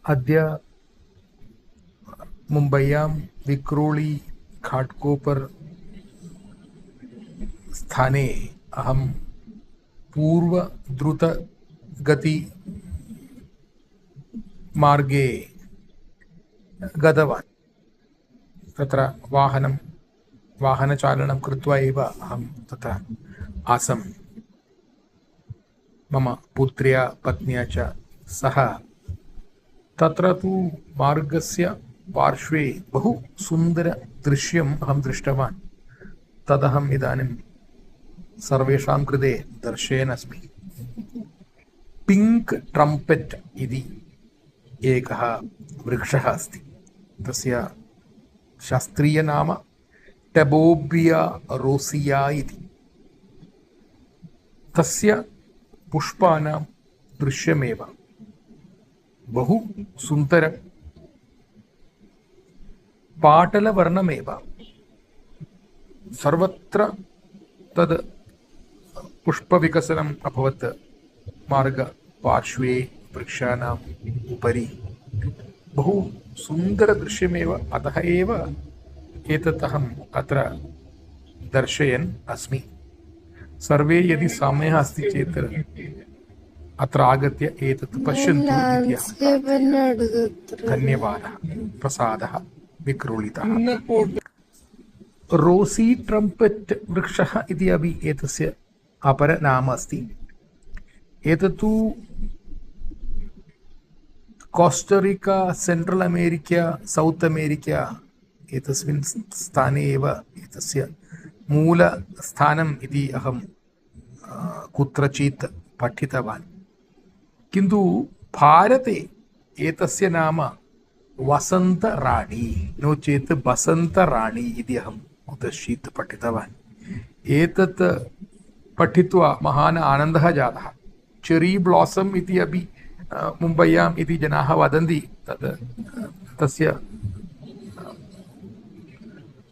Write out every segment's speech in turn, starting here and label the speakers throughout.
Speaker 1: अद्य मुम्बय्यां विक्रोळी घाट्कोपर् स्थाने अहं पूर्वद्रुतगति मार्गे गतवान्। तत्र वाहनचालनं कृत्वा एव अहं तत्र आसम्। मम पुत्र्या पत्न्या च सह। तत्र तु मार्गस्य पार्श्वे बहु सुन्दरदृश्यम् अहं दृष्टवान्। तदहम् इदानीं सर्वेषां कृते दर्शयन् अस्मि। पिङ्क् ट्रम्पेट् इति एकः वृक्षः अस्ति। तस्य शास्त्रीयनाम टेबोबिया रोसिया इति। तस्य पुष्पाणां दृश्यमेव बहु सुन्दरं, पाटलवर्णमेव। सर्वत्र तद् पुष्पविकसनम् अभवत् मार्गपार्श्वे वृक्षाणाम् उपरि। बहु सुन्दरदृश्यमेव। अतः एव एतत् अहम् अत्र दर्शयन् अस्मि। सर्वे यदि समयः अस्ति चेत् अत्र आगत्य एतत् पश्यन्तु इति धन्यवादः। प्रसादः विक्रोळितः। रोसी ट्रम्पेट् वृक्षः इति अपि एतस्य अपरनाम अस्ति। एतत्तु Costa Rica, central America, south America एतस्मिन् स्थाने एव एतस्य मूलस्थानम् इति अहं कुत्रचित् पठितवान्। किन्तु भारते एतस्य नाम वसन्तराणी, नो चेत् बसन्तराणी इति अहं कुत्रचित् पठितवान्। एतत् पठित्वा महान् आनन्दः जातः। चेरी ब्लासम् इति अपि मुम्बय्याम् इति जनाः वदन्ति। तस्य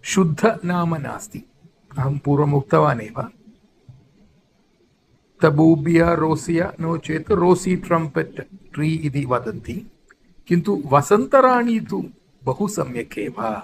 Speaker 1: शुद्धनाम नास्ति। अहं पूर्वम् उक्तवान् एव। टेबोबिया रोसिया, नो चेत् रोसी ट्रम्पेट् ट्री इति वदन्ति। किन्तु वसन्तराणी तु बहु सम्यक् एव।